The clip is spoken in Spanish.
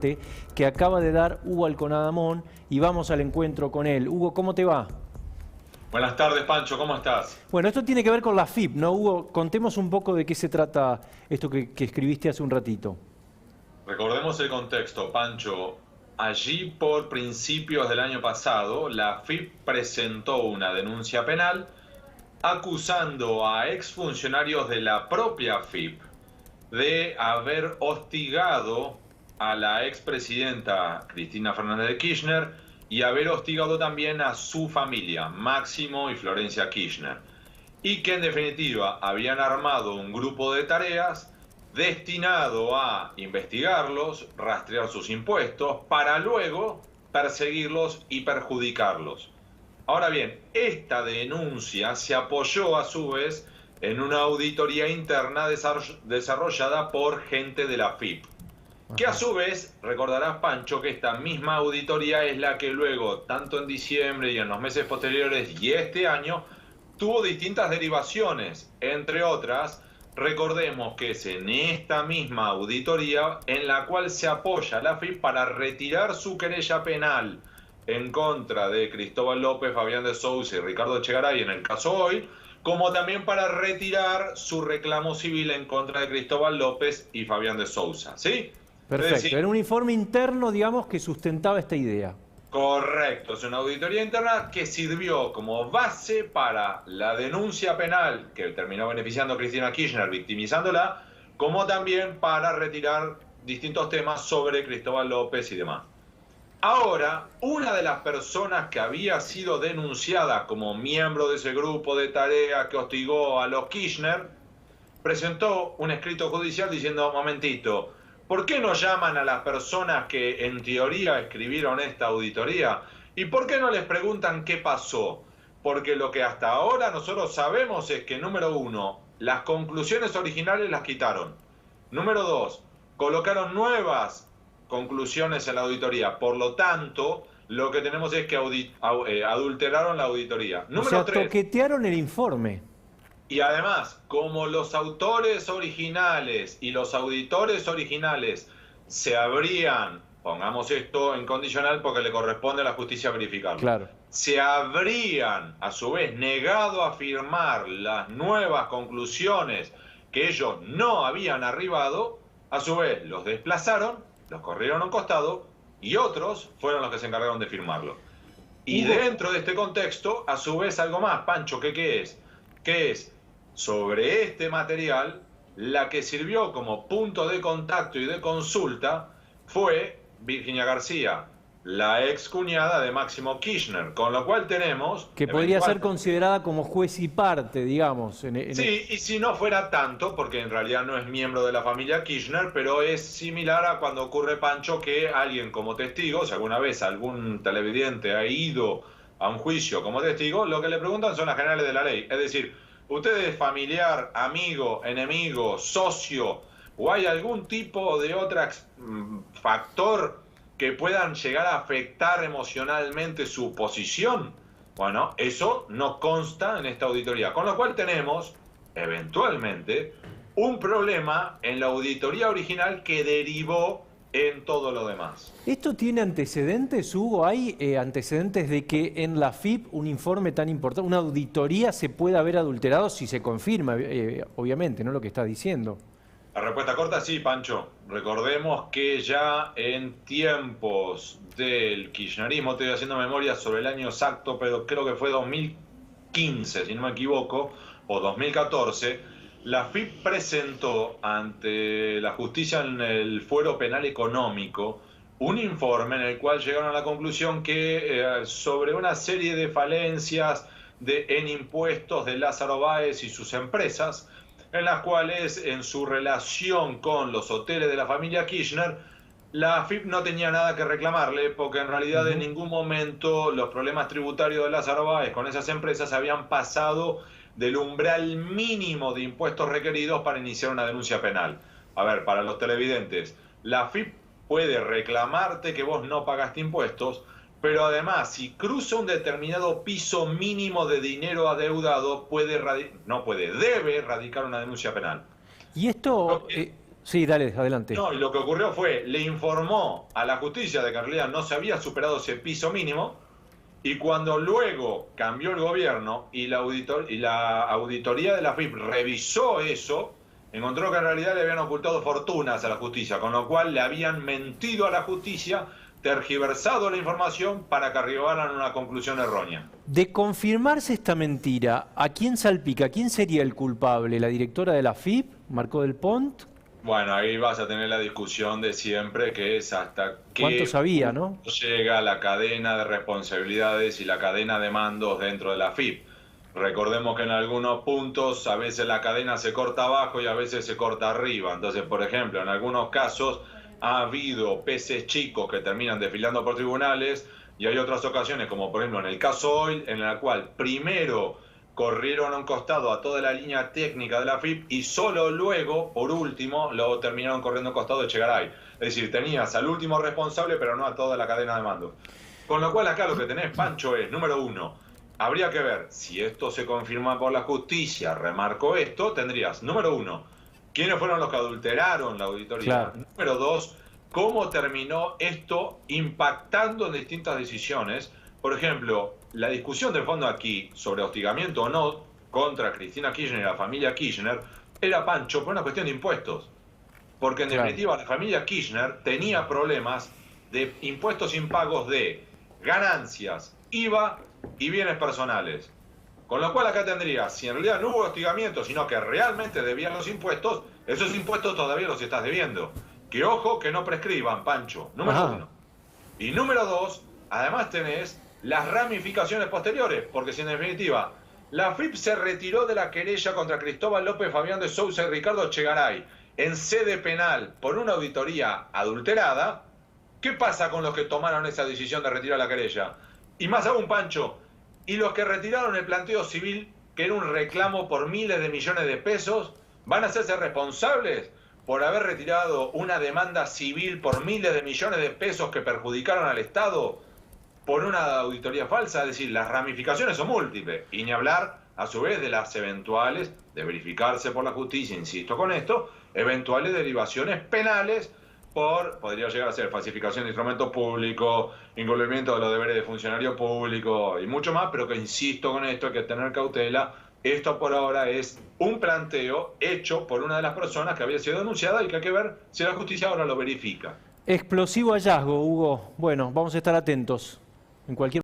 que acaba de dar Hugo Alconadamón y vamos al encuentro con él. Hugo, ¿cómo te va? Buenas tardes, Pancho, ¿cómo estás? Bueno, esto tiene que ver con la FIP, ¿no, Hugo? Contemos un poco de qué se trata esto que escribiste hace un ratito. Recordemos el contexto, Pancho. Allí, por principios del año pasado, la FIP presentó una denuncia penal acusando a exfuncionarios de la propia FIP de haber hostigado a la expresidenta Cristina Fernández de Kirchner y haber hostigado también a su familia, Máximo y Florencia Kirchner. Y que en definitiva habían armado un grupo de tareas destinado a investigarlos, rastrear sus impuestos, para luego perseguirlos y perjudicarlos. Ahora bien, esta denuncia se apoyó a su vez en una auditoría interna desarrollada por gente de la FIP. Que a su vez, recordarás, Pancho, que esta misma auditoría es la que luego, tanto en diciembre y en los meses posteriores y este año, tuvo distintas derivaciones. Entre otras, recordemos que es en esta misma auditoría en la cual se apoya la FIP para retirar su querella penal en contra de Cristóbal López, Fabián de Sousa y Ricardo Echegaray en el caso Hoy, como también para retirar su reclamo civil en contra de Cristóbal López y Fabián de Sousa, ¿sí? Perfecto, Es decir, era un informe interno, digamos, que sustentaba esta idea. correcto, es una auditoría interna que sirvió como base para la denuncia penal que terminó beneficiando a Cristina Kirchner, victimizándola, como también para retirar distintos temas sobre Cristóbal López y demás. Ahora, una de las personas que había sido denunciada como miembro de ese grupo de tarea que hostigó a los Kirchner, presentó un escrito judicial diciendo, momentito, ¿por qué no llaman a las personas que en teoría escribieron esta auditoría? ¿Y por qué no les preguntan qué pasó? Porque lo que hasta ahora nosotros sabemos es que, número uno, las conclusiones originales las quitaron. Número dos, colocaron nuevas conclusiones en la auditoría. Por lo tanto, lo que tenemos es que adulteraron la auditoría. Número tres, toquetearon el informe. y además, como los autores originales y los auditores originales se habrían, pongamos esto en condicional porque le corresponde a la justicia verificarlo, Claro. se habrían a su vez negado a firmar las nuevas conclusiones que ellos no habían arribado, a su vez los desplazaron, los corrieron a un costado y otros fueron los que se encargaron de firmarlo. Y dentro de este contexto, a su vez algo más, Pancho, ¿qué es? ¿Qué es? Sobre este material, la que sirvió como punto de contacto y de consulta fue Virginia García, la ex cuñada de Máximo Kirchner, con lo cual tenemos... Que podría ser considerada como juez y parte, digamos. Sí, y si no fuera tanto, porque en realidad no es miembro de la familia Kirchner, pero es similar a cuando ocurre, Pancho, que alguien como testigo, si alguna vez algún televidente ha ido a un juicio como testigo, lo que le preguntan son las generales de la ley. Es decir, ¿usted es familiar, amigo, enemigo, socio, o hay algún tipo de otro factor que puedan llegar a afectar emocionalmente su posición? Bueno, eso no consta en esta auditoría, con lo cual tenemos, eventualmente, un problema en la auditoría original que derivó en todo lo demás. ¿Esto tiene antecedentes, Hugo? ¿Hay antecedentes de que en la FIP un informe tan importante, una auditoría, se pueda haber adulterado si se confirma, obviamente, ¿no? Lo que está diciendo. La respuesta corta, sí, Pancho. Recordemos que ya en tiempos del kirchnerismo, estoy haciendo memoria sobre el año exacto, pero creo que fue 2015, si no me equivoco, o 2014, la FIP presentó ante la justicia en el fuero penal económico un informe en el cual llegaron a la conclusión que sobre una serie de falencias en impuestos de Lázaro Báez y sus empresas, en las cuales en su relación con los hoteles de la familia Kirchner, la FIP no tenía nada que reclamarle, porque en realidad en ningún momento los problemas tributarios de Lázaro Báez con esas empresas habían pasado del umbral mínimo de impuestos requeridos para iniciar una denuncia penal. A ver, para los televidentes, la FIP puede reclamarte que vos no pagaste impuestos, pero además, si cruza un determinado piso mínimo de dinero adeudado, debe radicar una denuncia penal. Y esto, Sí, dale, adelante. No, y lo que ocurrió fue, le informó a la justicia de que en realidad no se había superado ese piso mínimo, y cuando luego cambió el gobierno y la auditoría de la FIP revisó eso, encontró que en realidad le habían ocultado fortunas a la justicia, con lo cual le habían mentido a la justicia, tergiversado la información para que arribaran a una conclusión errónea. De confirmarse esta mentira, ¿a quién salpica? ¿Quién sería el culpable? ¿La directora de la FIP, Marco del Pont? Bueno, ahí vas a tener la discusión de siempre, que es hasta qué ¿Cuánto sabía, no? llega la cadena de responsabilidades y la cadena de mandos dentro de la FIP. Recordemos que en algunos puntos a veces la cadena se corta abajo y a veces se corta arriba. Entonces, por ejemplo, en algunos casos ha habido peces chicos que terminan desfilando por tribunales, y hay otras ocasiones, como por ejemplo en el caso Oil, en la cual primero corrieron a un costado a toda la línea técnica de la FIP y solo luego, por último, lo terminaron corriendo a un costado de Chegaray. Es decir, tenías al último responsable, pero no a toda la cadena de mando. Con lo cual acá lo que tenés, Pancho, es, número uno, habría que ver si esto se confirma por la justicia, remarco esto, tendrías, número uno, quiénes fueron los que adulteraron la auditoría. Claro. Número dos, cómo terminó esto impactando en distintas decisiones. Por ejemplo, la discusión del fondo aquí sobre hostigamiento o no contra Cristina Kirchner y la familia Kirchner era, Pancho, por una cuestión de impuestos. Porque en definitiva la familia Kirchner tenía problemas de impuestos impagos de ganancias, IVA y bienes personales. Con lo cual acá tendrías, si en realidad no hubo hostigamiento, sino que realmente debían los impuestos, esos impuestos todavía los estás debiendo. Que ojo que no prescriban, Pancho, número uno. Y número dos, además tenés las ramificaciones posteriores, porque si en definitiva la FIP se retiró de la querella contra Cristóbal López, Fabián de Sousa y Ricardo Chegaray en sede penal por una auditoría adulterada, ¿qué pasa con los que tomaron esa decisión de retirar la querella? Y más aún, Pancho, y los que retiraron el planteo civil, que era un reclamo por miles de millones de pesos, ¿van a hacerse responsables por haber retirado una demanda civil por miles de millones de pesos que perjudicaron al Estado por una auditoría falsa? Es decir, las ramificaciones son múltiples. Y ni hablar, a su vez, de las eventuales, de verificarse por la justicia, insisto con esto, eventuales derivaciones penales podría llegar a ser falsificación de instrumentos públicos, incumplimiento de los deberes de funcionario público y mucho más, pero que insisto con esto, hay que tener cautela. Esto por ahora es un planteo hecho por una de las personas que había sido denunciada y que hay que ver si la justicia ahora lo verifica. Explosivo hallazgo, Hugo. Bueno, vamos a estar atentos. En cualquier